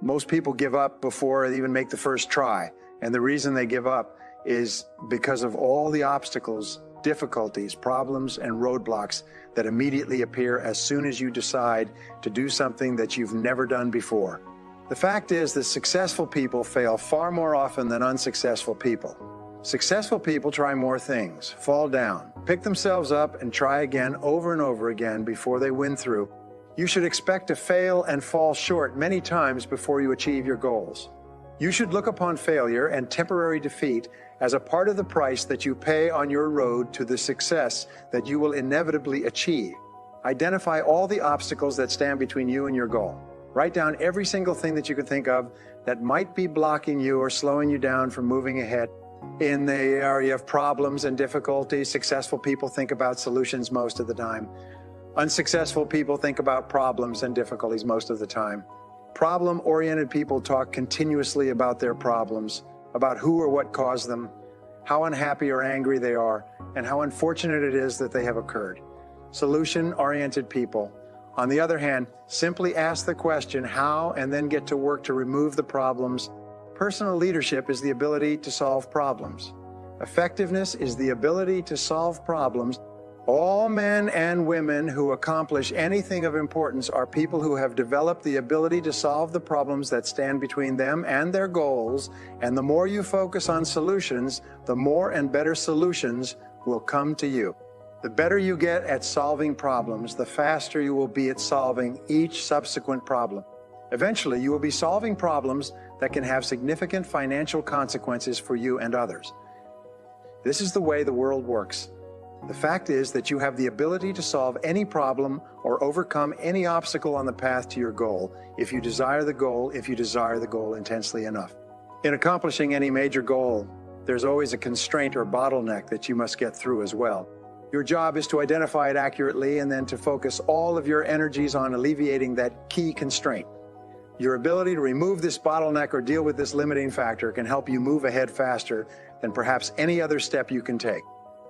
Most people give up before they even make the first try. And the reason they give up is because of all the obstacles, difficulties, problems, and roadblocks that immediately appear as soon as you decide to do something that you've never done before. The fact is that successful people fail far more often than unsuccessful people. Successful people try more things, fall down, pick themselves up, and try again over and over again before they win through. You should expect to fail and fall short many times before you achieve your goals. You should look upon failure and temporary defeat as a part of the price that you pay on your road to the success that you will inevitably achieve. Identify all the obstacles that stand between you and your goal. Write down every single thing that you can think of that might be blocking you or slowing you down from moving ahead. In the area of problems and difficulties, successful people think about solutions most of the time. Unsuccessful people think about problems and difficulties most of the time. Problem-oriented people talk continuously about their problems, about who or what caused them, how unhappy or angry they are, and how unfortunate it is that they have occurred. Solution-oriented people, on the other hand, simply ask the question how and then get to work to remove the problems. Personal leadership is the ability to solve problems. Effectiveness is the ability to solve problems. All men and women who accomplish anything of importance are people who have developed the ability to solve the problems that stand between them and their goals, and the more you focus on solutions, the more and better solutions will come to you. The better you get at solving problems, the faster you will be at solving each subsequent problem. Eventually, you will be solving problems that can have significant financial consequences for you and others. This is the way the world works. The fact is that you have the ability to solve any problem or overcome any obstacle on the path to your goal if you desire the goal intensely enough. In accomplishing any major goal, there's always a constraint or bottleneck that you must get through as well. Your job is to identify it accurately and then to focus all of your energies on alleviating that key constraint. Your ability to remove this bottleneck or deal with this limiting factor can help you move ahead faster than perhaps any other step you can take.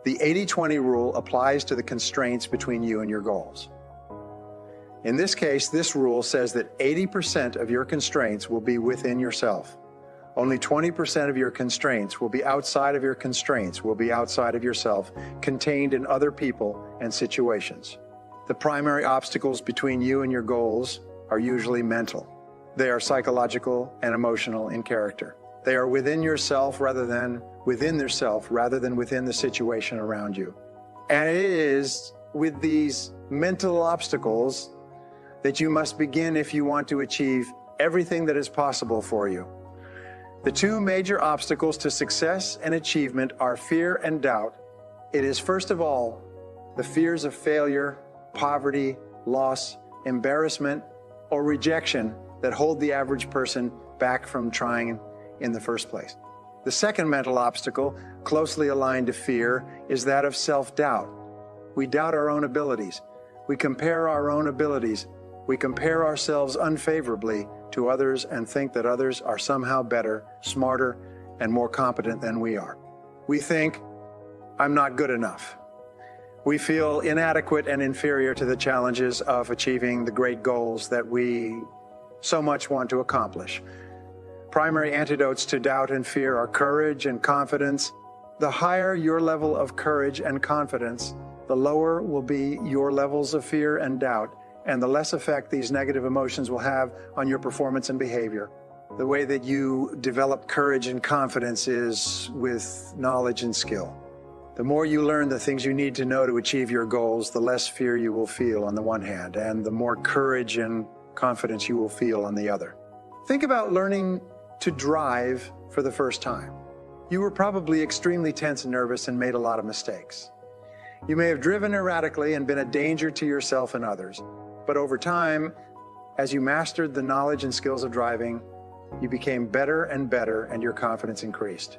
The 80-20 rule applies to the constraints between you and your goals. In this case, this rule says that 80% of your constraints will be within yourself. Only 20% of your constraints will be outside of yourself, contained in other people and situations. The primary obstacles between you and your goals are usually mental. They are psychological and emotional in character. They are within yourself rather than within the situation around you. And it is with these mental obstacles that you must begin if you want to achieve everything that is possible for you. The two major obstacles to success and achievement are fear and doubt. It is, first of all, the fears of failure, poverty, loss, embarrassment, or rejection that hold the average person back from trying in the first place. The second mental obstacle, closely aligned to fear, is that of self-doubt. We doubt our own abilities. We compare our own abilities. We compare ourselves unfavorably to others and think that others are somehow better, smarter, and more competent than we are. We think, I'm not good enough. We feel inadequate and inferior to the challenges of achieving the great goals that we so much want to accomplish. Primary antidotes to doubt and fear are courage and confidence. The higher your level of courage and confidence, the lower will be your levels of fear and doubt, and the less effect these negative emotions will have on your performance and behavior. The way that you develop courage and confidence is with knowledge and skill. The more you learn the things you need to know to achieve your goals, the less fear you will feel on the one hand, and the more courage and confidence you will feel on the other. Think about learning to drive for the first time. You were probably extremely tense and nervous and made a lot of mistakes. You may have driven erratically and been a danger to yourself and others. But over time, as you mastered the knowledge and skills of driving, you became better and better and your confidence increased.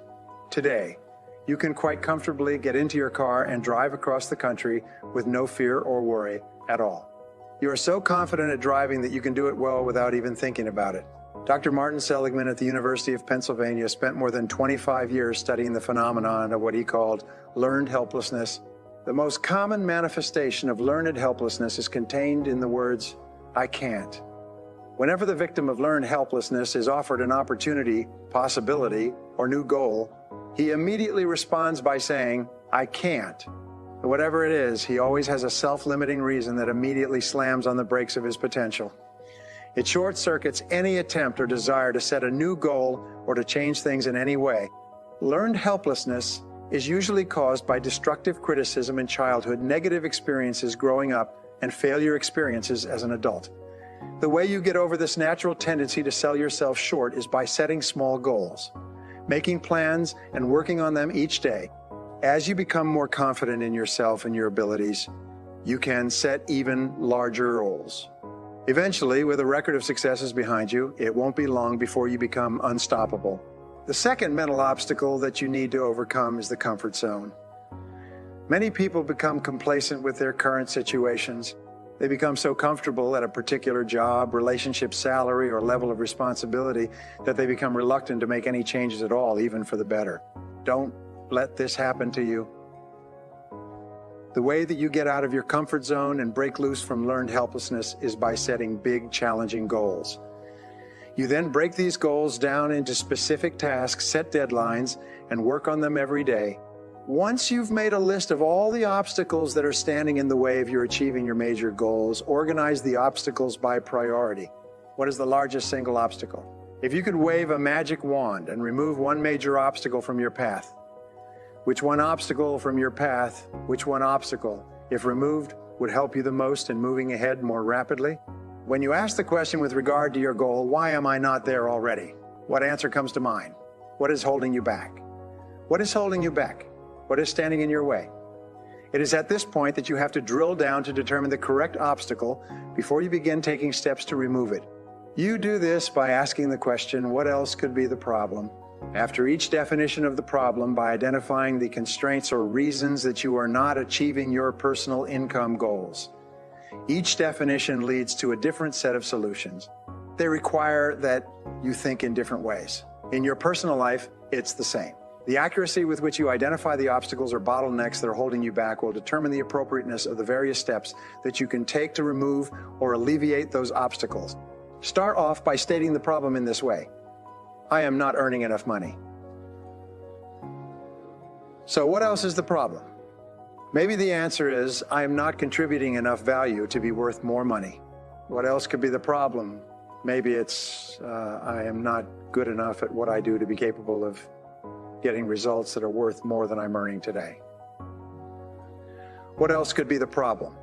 Today, you can quite comfortably get into your car and drive across the country with no fear or worry at all. You are so confident at driving that you can do it well without even thinking about it. Dr. Martin Seligman at the University of Pennsylvania spent more than 25 years studying the phenomenon of what he called learned helplessness. The most common manifestation of learned helplessness is contained in the words, I can't. Whenever the victim of learned helplessness is offered an opportunity, possibility, or new goal, he immediately responds by saying, "I can't." Whatever it is, he always has a self-limiting reason that immediately slams on the brakes of his potential. It short-circuits any attempt or desire to set a new goal or to change things in any way. Learned helplessness is usually caused by destructive criticism in childhood, negative experiences growing up, and failure experiences as an adult. The way you get over this natural tendency to sell yourself short is by setting small goals, making plans and working on them each day. As you become more confident in yourself and your abilities, you can set even larger goals. Eventually, with a record of successes behind you, it won't be long before you become unstoppable. The second mental obstacle that you need to overcome is the comfort zone. Many people become complacent with their current situations. They become so comfortable at a particular job, relationship, salary, or level of responsibility that they become reluctant to make any changes at all, even for the better. Don't let this happen to you. The way that you get out of your comfort zone and break loose from learned helplessness is by setting big, challenging goals. You then break these goals down into specific tasks, set deadlines, and work on them every day. Once you've made a list of all the obstacles that are standing in the way of your achieving your major goals, organize the obstacles by priority. What is the largest single obstacle? If you could wave a magic wand and remove one major obstacle from your path, which one obstacle, if removed, would help you the most in moving ahead more rapidly? When you ask the question with regard to your goal, why am I not there already? What answer comes to mind? What is holding you back? What is holding you back? What is standing in your way? It is at this point that you have to drill down to determine the correct obstacle before you begin taking steps to remove it. You do this by asking the question, what else could be the problem? After each definition of the problem, by identifying the constraints or reasons that you are not achieving your personal income goals. Each definition leads to a different set of solutions. They require that you think in different ways. In your personal life, it's the same. The accuracy with which you identify the obstacles or bottlenecks that are holding you back will determine the appropriateness of the various steps that you can take to remove or alleviate those obstacles. Start off by stating the problem in this way. I am not earning enough money. So what else is the problem? Maybe the answer is, I am not contributing enough value to be worth more money. What else could be the problem? Maybe it's, I am not good enough at what I do to be capable of getting results that are worth more than I'm earning today. What else could be the problem?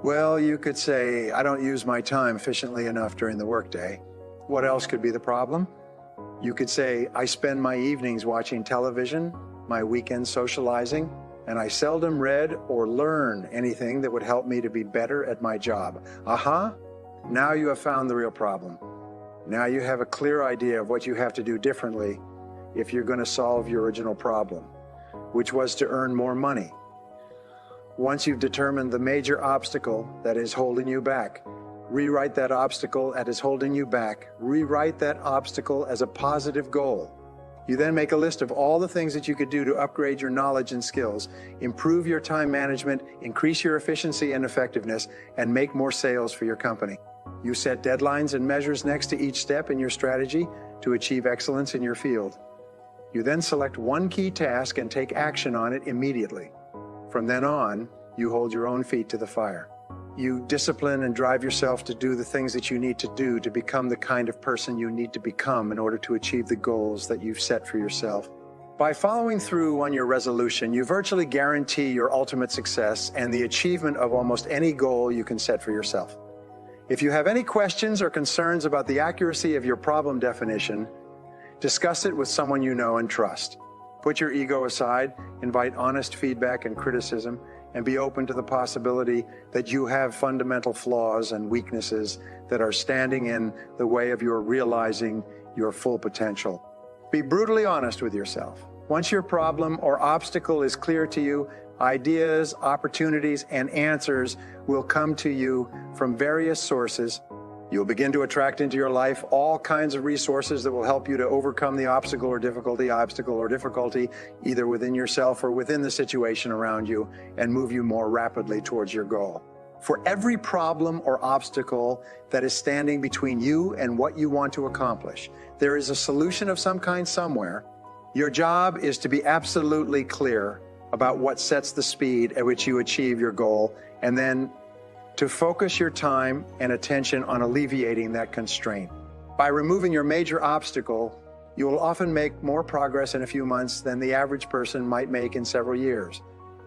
Well, you could say, I don't use my time efficiently enough during the workday. What else could be the problem? You could say, I spend my evenings watching television, my weekends socializing, and I seldom read or learn anything that would help me to be better at my job. Aha! Now you have found the real problem. Now you have a clear idea of what you have to do differently if you're going to solve your original problem, which was to earn more money. Once you've determined the major obstacle that is holding you back, rewrite that obstacle that is holding you back. Rewrite that obstacle as a positive goal. You then make a list of all the things that you could do to upgrade your knowledge and skills, improve your time management, increase your efficiency and effectiveness, and make more sales for your company. You set deadlines and measures next to each step in your strategy to achieve excellence in your field. You then select one key task and take action on it immediately. From then on, you hold your own feet to the fire. You discipline and drive yourself to do the things that you need to do to become the kind of person you need to become in order to achieve the goals that you've set for yourself. By following through on your resolution, you virtually guarantee your ultimate success and the achievement of almost any goal you can set for yourself. If you have any questions or concerns about the accuracy of your problem definition, discuss it with someone you know and trust. Put your ego aside, invite honest feedback and criticism, and be open to the possibility that you have fundamental flaws and weaknesses that are standing in the way of your realizing your full potential. Be brutally honest with yourself. Once your problem or obstacle is clear to you, ideas, opportunities, and answers will come to you from various sources. You'll begin to attract into your life all kinds of resources that will help you to overcome the obstacle or difficulty, either within yourself or within the situation around you, and move you more rapidly towards your goal. For every problem or obstacle that is standing between you and what you want to accomplish, there is a solution of some kind somewhere. Your job is to be absolutely clear about what sets the speed at which you achieve your goal, and then to focus your time and attention on alleviating that constraint. By removing your major obstacle, you will often make more progress in a few months than the average person might make in several years.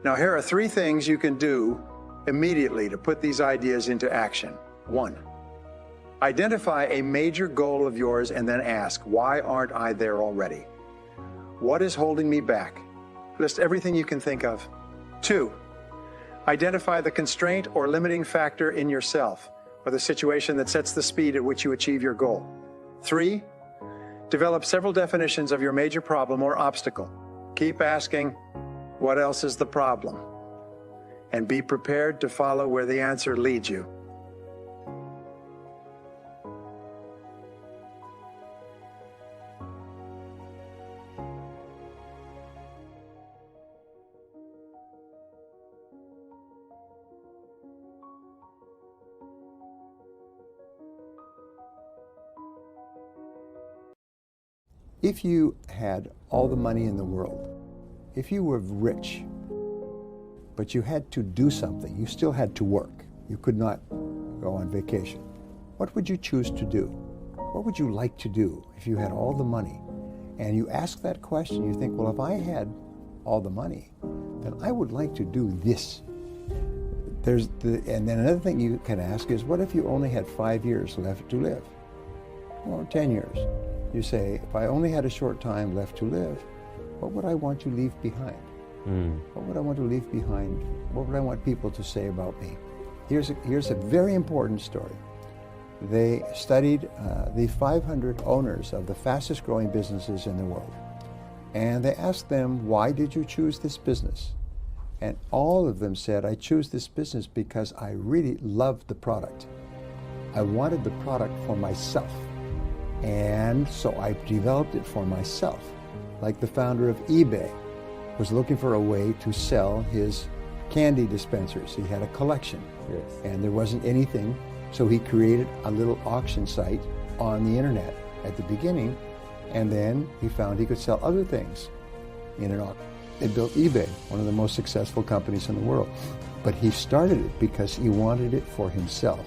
Now, here are 3 things you can do immediately to put these ideas into action. 1, identify a major goal of yours and then ask, why aren't I there already? What is holding me back? List everything you can think of. 2, identify the constraint or limiting factor in yourself or the situation that sets the speed at which you achieve your goal. 3, develop several definitions of your major problem or obstacle. Keep asking, what else is the problem? And be prepared to follow where the answer leads you. If you had all the money in the world, if you were rich, but you had to do something, you still had to work, you could not go on vacation, what would you choose to do? What would you like to do if you had all the money? And you ask that question, you think, well, if I had all the money, then I would like to do this. And then another thing you can ask is, what if you only had 5 years left to live? Or 10 years? You say, if I only had a short time left to live, what would I want to leave behind? What would I want to leave behind? What would I want people to say about me? Here's a very important story. They studied the 500 owners of the fastest growing businesses in the world. And they asked them, why did you choose this business? And all of them said, I choose this business because I really loved the product. I wanted the product for myself. And so I developed it for myself. Like the founder of eBay was looking for a way to sell his candy dispensers. He had a collection, and there wasn't anything, so he created a little auction site on the internet at the beginning, and then he found he could sell other things in an auction. They built eBay, one of the most successful companies in the world. But he started it because he wanted it for himself.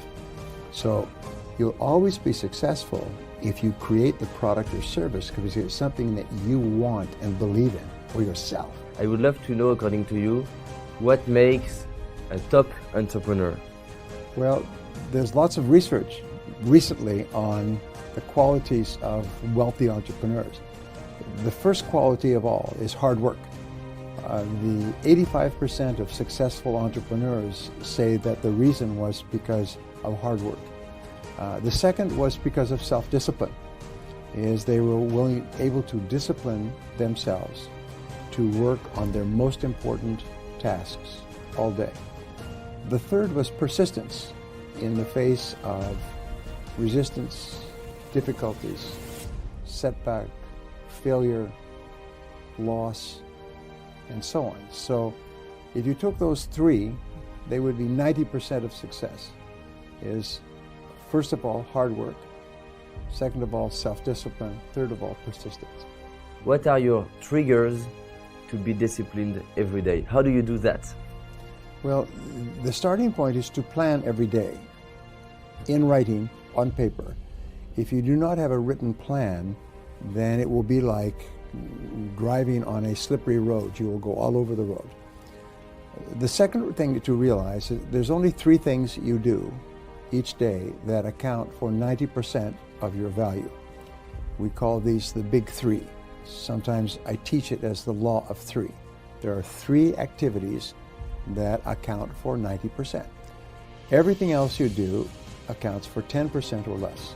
So you'll always be successful if you create the product or service because it's something that you want and believe in for yourself. I would love to know, according to you, what makes a top entrepreneur? Well, there's lots of research recently on the qualities of wealthy entrepreneurs. The first quality of all is hard work. The 85% of successful entrepreneurs say that the reason was because of hard work. The second was because of self-discipline, is they were able to discipline themselves to work on their most important tasks all day. The third was persistence in the face of resistance, difficulties, setback, failure, loss, and so on. So if you took those 3, they would be 90% of success. Is first of all, hard work. Second of all, self-discipline. Third of all, persistence. What are your triggers to be disciplined every day? How do you do that? Well, the starting point is to plan every day in writing on paper. If you do not have a written plan, then it will be like driving on a slippery road. You will go all over the road. The second thing to realize is there's only 3 things you do each day that account for 90% of your value. We call these the big 3. Sometimes I teach it as the law of 3. There are 3 activities that account for 90%. Everything else you do accounts for 10% or less.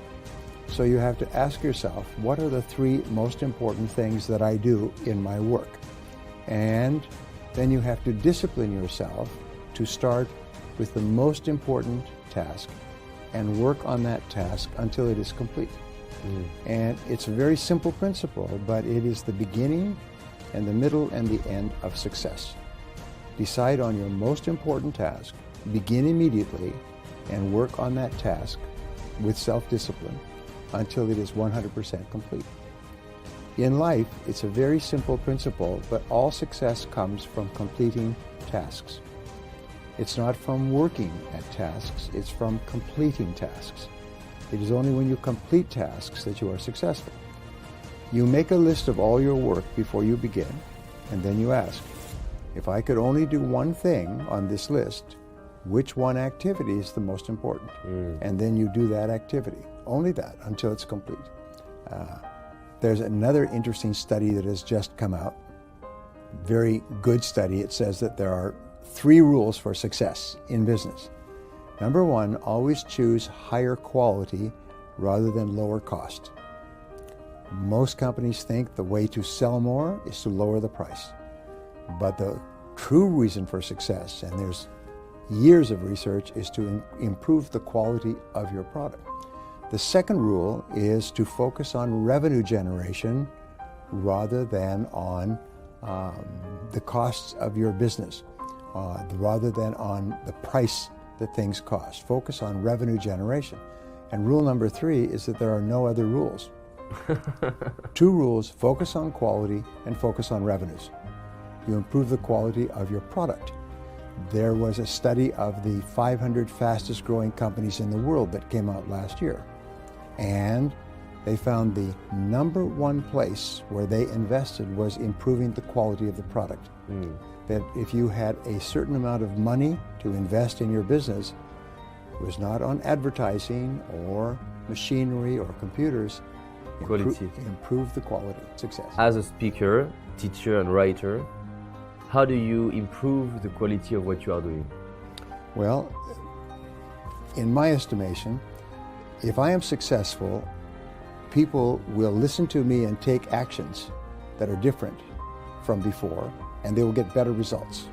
So you have to ask yourself, what are the 3 most important things that I do in my work? And then you have to discipline yourself to start with the most important task and work on that task until it is complete. And it's a very simple principle, but it is the beginning and the middle and the end of success. Decide on your most important task, begin immediately and work on that task with self-discipline until it is 100% complete. In life, it's a very simple principle, but all success comes from completing tasks. It's not from working at tasks, it's from completing tasks. It is only when you complete tasks that you are successful. You make a list of all your work before you begin, and then you ask, if I could only do one thing on this list, which one activity is the most important? And then you do that activity, only that, until it's complete. There's another interesting study that has just come out, very good study. It says that there are 3 rules for success in business. Number 1, always choose higher quality rather than lower cost. Most companies think the way to sell more is to lower the price. But the true reason for success, and there's years of research, is to improve the quality of your product. The second rule is to focus on revenue generation rather than on the costs of your business, rather than on the price that things cost. Focus on revenue generation. And rule number 3 is that there are no other rules. 2 rules: focus on quality and focus on revenues. You improve the quality of your product. There was a study of the 500 fastest growing companies in the world that came out last year. And they found the number 1 place where they invested was improving the quality of the product. That if you had a certain amount of money to invest in your business, it was not on advertising or machinery or computers. Improve the quality. Success. As a speaker, teacher, and writer, how do you improve the quality of what you are doing? Well, in my estimation, if I am successful, people will listen to me and take actions that are different from before, and they will get better results.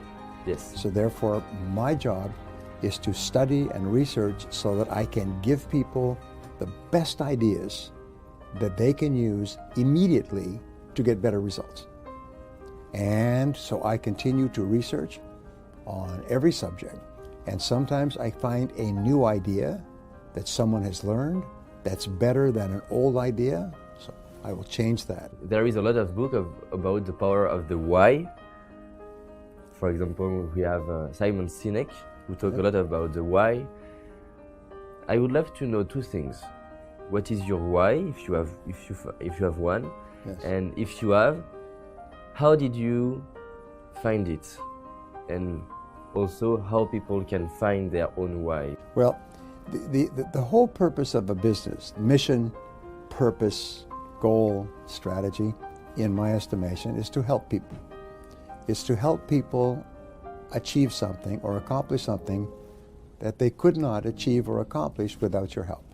Yes. So therefore, my job is to study and research so that I can give people the best ideas that they can use immediately to get better results. And so I continue to research on every subject. And sometimes I find a new idea that someone has learned that's better than an old idea. So I will change that. There is a lot of books about the power of the why. For example, we have Simon Sinek, who talk a lot about the why. I would love to know 2 things. What is your why, if you have one? Yes. And if you have, how did you find it? And also how people can find their own why. Well, the whole purpose of a business, mission, purpose, goal, strategy, in my estimation, is to help people. It's to help people achieve something or accomplish something that they could not achieve or accomplish without your help.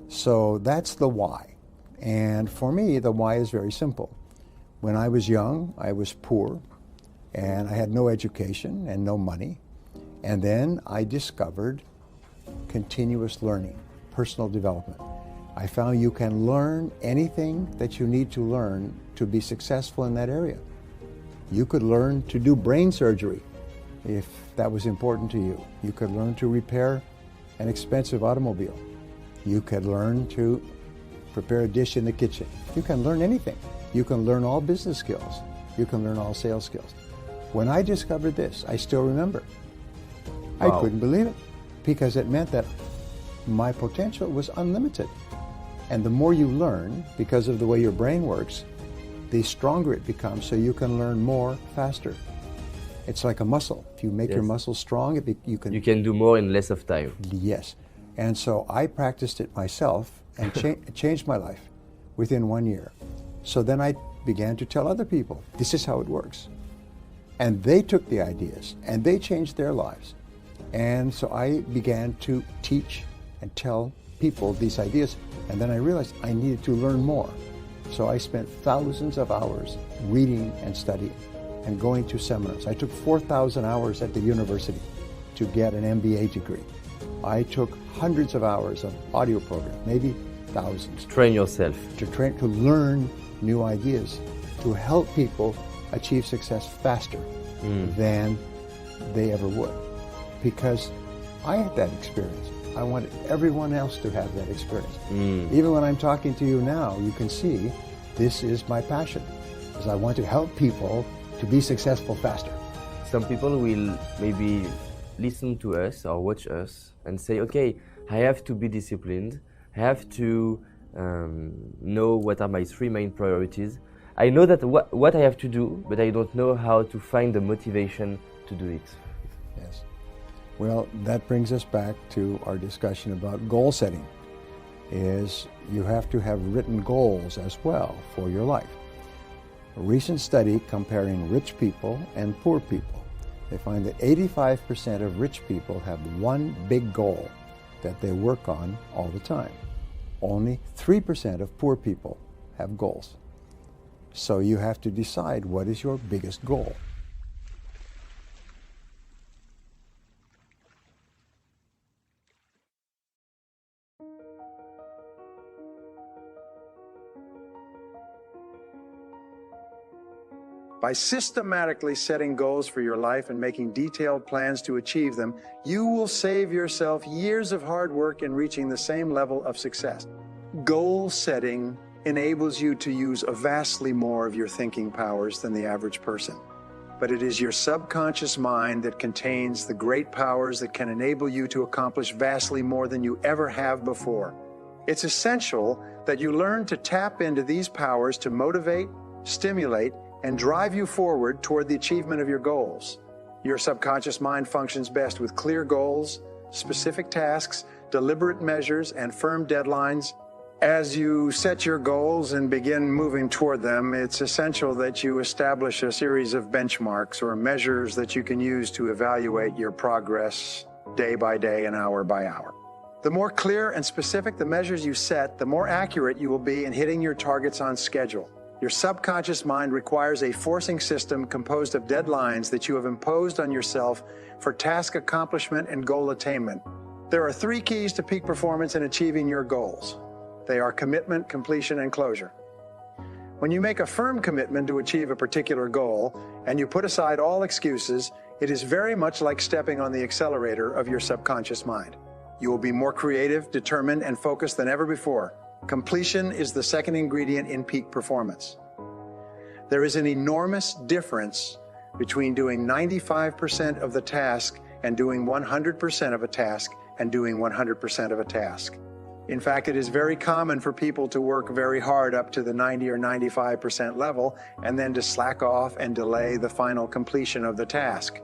So that's the why. And for me, the why is very simple. When I was young, I was poor, and I had no education and no money. And then I discovered continuous learning, personal development. I found you can learn anything that you need to learn to be successful in that area. You could learn to do brain surgery if that was important to you. You could learn to repair an expensive automobile. You could learn to prepare a dish in the kitchen. You can learn anything. You can learn all business skills. You can learn all sales skills. When I discovered this, I still remember. Wow. I couldn't believe it because it meant that my potential was unlimited. And the more you learn, because of the way your brain works, the stronger it becomes, so you can learn more faster. It's like a muscle. If you make your muscle strong, you can do more in less of time. Yes. And so I practiced it myself and changed my life within 1 year. So then I began to tell other people, this is how it works. And they took the ideas and they changed their lives. And so I began to teach and tell people these ideas. And then I realized I needed to learn more. So I spent thousands of hours reading and studying and going to seminars. I took 4,000 hours at the university to get an MBA degree. I took hundreds of hours of audio programs, maybe thousands. Train yourself. To learn new ideas, to help people achieve success faster than they ever would. because I had that experience. I wanted everyone else to have that experience. Even when I'm talking to you now, you can see this is my passion, because I want to help people to be successful faster. Some people will maybe listen to us or watch us and say, okay, I have to be disciplined. I have to know what are my 3 main priorities. I know that what I have to do, but I don't know how to find the motivation to do it. Yes. Well, that brings us back to our discussion about goal setting. Is you have to have written goals as well for your life. A recent study comparing rich people and poor people, they find that 85% of rich people have one big goal that they work on all the time. Only 3% of poor people have goals. So you have to decide what is your biggest goal. By systematically setting goals for your life and making detailed plans to achieve them, you will save yourself years of hard work in reaching the same level of success. Goal setting enables you to use vastly more of your thinking powers than the average person. But it is your subconscious mind that contains the great powers that can enable you to accomplish vastly more than you ever have before. It's essential that you learn to tap into these powers to motivate, stimulate, and drive you forward toward the achievement of your goals. Your subconscious mind functions best with clear goals, specific tasks, deliberate measures, and firm deadlines. As you set your goals and begin moving toward them, it's essential that you establish a series of benchmarks or measures that you can use to evaluate your progress day by day and hour by hour. The more clear and specific the measures you set, the more accurate you will be in hitting your targets on schedule. Your subconscious mind requires a forcing system composed of deadlines that you have imposed on yourself for task accomplishment and goal attainment. There are 3 keys to peak performance in achieving your goals. They are commitment, completion, and closure. When you make a firm commitment to achieve a particular goal and you put aside all excuses, it is very much like stepping on the accelerator of your subconscious mind. You will be more creative, determined, and focused than ever before. Completion is the second ingredient in peak performance. There is an enormous difference between doing 95% of the task and doing 100% of a task and doing 100% of a task. In fact, it is very common for people to work very hard up to the 90 or 95% level and then to slack off and delay the final completion of the task.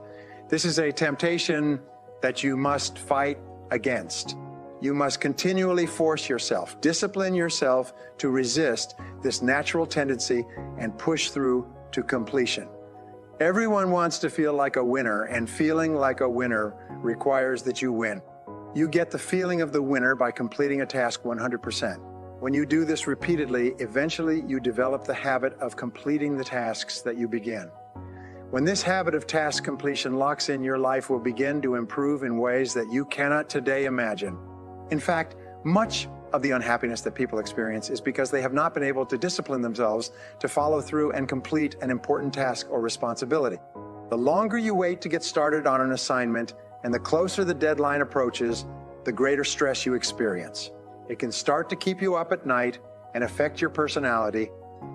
This is a temptation that you must fight against. You must continually force yourself, discipline yourself to resist this natural tendency and push through to completion. Everyone wants to feel like a winner, and feeling like a winner requires that you win. You get the feeling of the winner by completing a task 100%. When you do this repeatedly, eventually you develop the habit of completing the tasks that you begin. When this habit of task completion locks in, your life will begin to improve in ways that you cannot today imagine. In fact, much of the unhappiness that people experience is because they have not been able to discipline themselves to follow through and complete an important task or responsibility. The longer you wait to get started on an assignment and the closer the deadline approaches, the greater stress you experience. It can start to keep you up at night and affect your personality,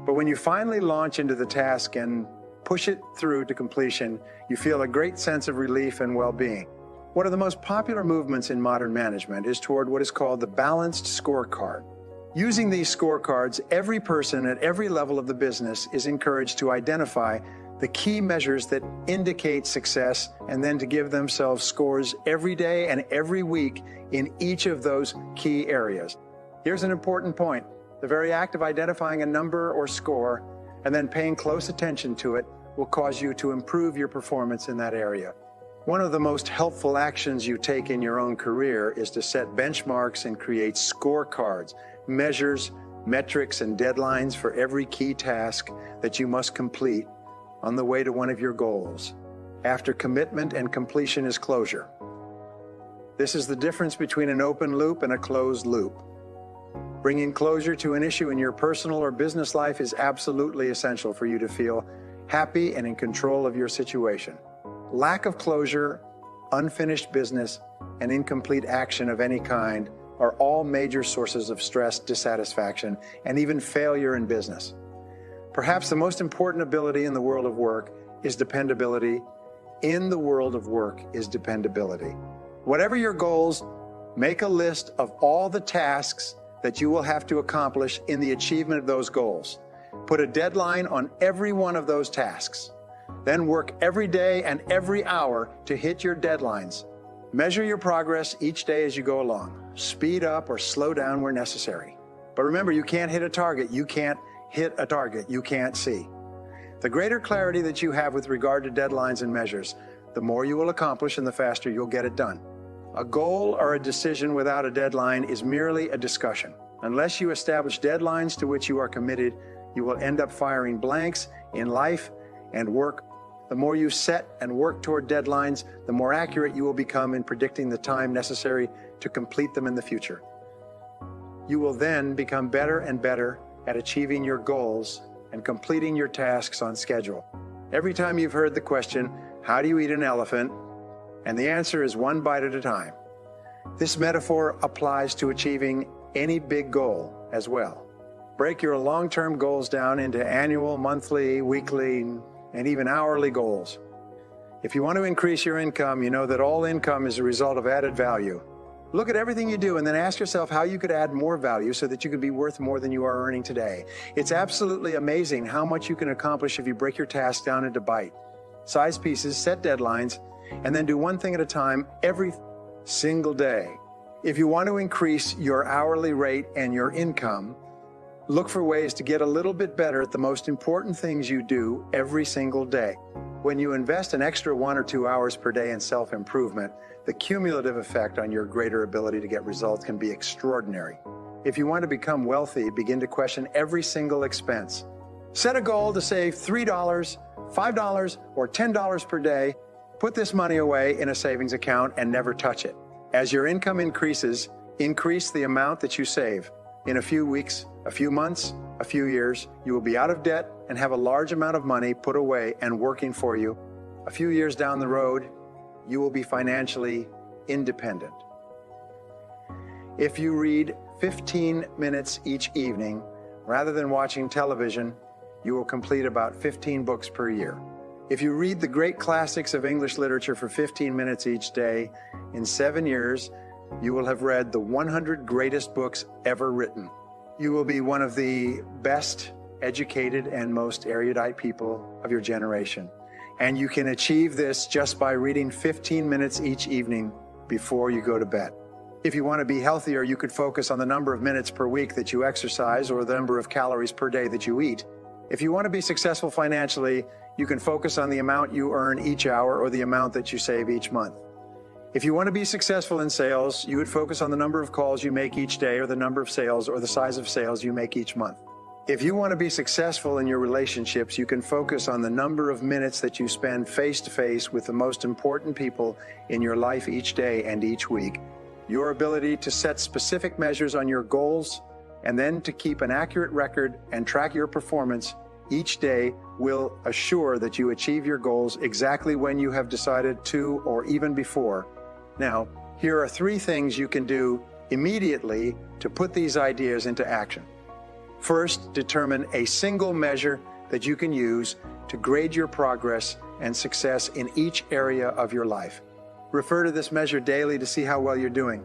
but when you finally launch into the task and push it through to completion, you feel a great sense of relief and well-being. One of the most popular movements in modern management is toward what is called the balanced scorecard. Using these scorecards, every person at every level of the business is encouraged to identify the key measures that indicate success and then to give themselves scores every day and every week in each of those key areas. Here's an important point. The very act of identifying a number or score and then paying close attention to it will cause you to improve your performance in that area. One of the most helpful actions you take in your own career is to set benchmarks and create scorecards, measures, metrics, and deadlines for every key task that you must complete on the way to one of your goals. After commitment and completion is closure. This is the difference between an open loop and a closed loop. Bringing closure to an issue in your personal or business life is absolutely essential for you to feel happy and in control of your situation. Lack of closure unfinished business, and incomplete action of any kind are all major sources of stress, dissatisfaction, and even failure in business. Perhaps the most important ability in the world of work is dependability. In the world of work is dependability. Whatever your goals, make a list of all the tasks that you will have to accomplish in the achievement of those goals. Put a deadline on every one of those tasks. Then work every day and every hour to hit your deadlines. Measure your progress each day as you go along. Speed up or slow down where necessary. But remember, you can't hit a target. You can't hit a target you can't see. The greater clarity that you have with regard to deadlines and measures, the more you will accomplish and the faster you'll get it done. A goal or a decision without a deadline is merely a discussion. Unless you establish deadlines to which you are committed, you will end up firing blanks in life and work. The more you set and work toward deadlines, the more accurate you will become in predicting the time necessary to complete them in the future. You will then become better and better at achieving your goals and completing your tasks on schedule. Every time you've heard the question, how do you eat an elephant? And the answer is one bite at a time. This metaphor applies to achieving any big goal as well. Break your long-term goals down into annual, monthly, weekly, and even hourly goals. If you want to increase your income, you know that all income is a result of added value. Look at everything you do and then ask yourself how you could add more value so that you could be worth more than you are earning today. It's absolutely amazing how much you can accomplish if you break your task down into bite-sized pieces, set deadlines, and then do one thing at a time every single day. If you want to increase your hourly rate and your income, look for ways to get a little bit better at the most important things you do every single day. When you invest an extra 1 or 2 hours per day in self-improvement, the cumulative effect on your greater ability to get results can be extraordinary. If you want to become wealthy, begin to question every single expense. Set a goal to save $3, $5, or $10 per day. Put this money away in a savings account and never touch it. As your income increases, increase the amount that you save. In a few weeks, a few months, a few years, you will be out of debt and have a large amount of money put away and working for you. A few years down the road, you will be financially independent. If you read 15 minutes each evening, rather than watching television, you will complete about 15 books per year. If you read the great classics of English literature for 15 minutes each day, in 7 years, you will have read the 100 greatest books ever written. You will be one of the best educated and most erudite people of your generation. And you can achieve this just by reading 15 minutes each evening before you go to bed. If you want to be healthier, you could focus on the number of minutes per week that you exercise or the number of calories per day that you eat. If you want to be successful financially, you can focus on the amount you earn each hour or the amount that you save each month. If you want to be successful in sales, you would focus on the number of calls you make each day or the number of sales or the size of sales you make each month. If you want to be successful in your relationships, you can focus on the number of minutes that you spend face-to-face with the most important people in your life each day and each week. Your ability to set specific measures on your goals and then to keep an accurate record and track your performance each day will assure that you achieve your goals exactly when you have decided to or even before. Now, here are 3 things you can do immediately to put these ideas into action. First, determine a single measure that you can use to grade your progress and success in each area of your life. Refer to this measure daily to see how well you're doing.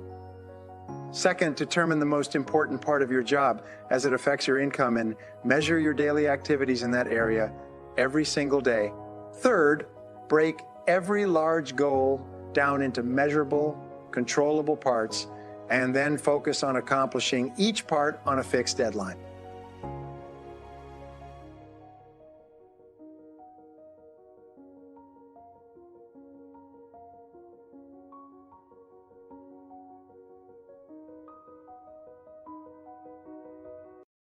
Second, determine the most important part of your job as it affects your income and measure your daily activities in that area every single day. Third, break every large goal down into measurable, controllable parts and then focus on accomplishing each part on a fixed deadline.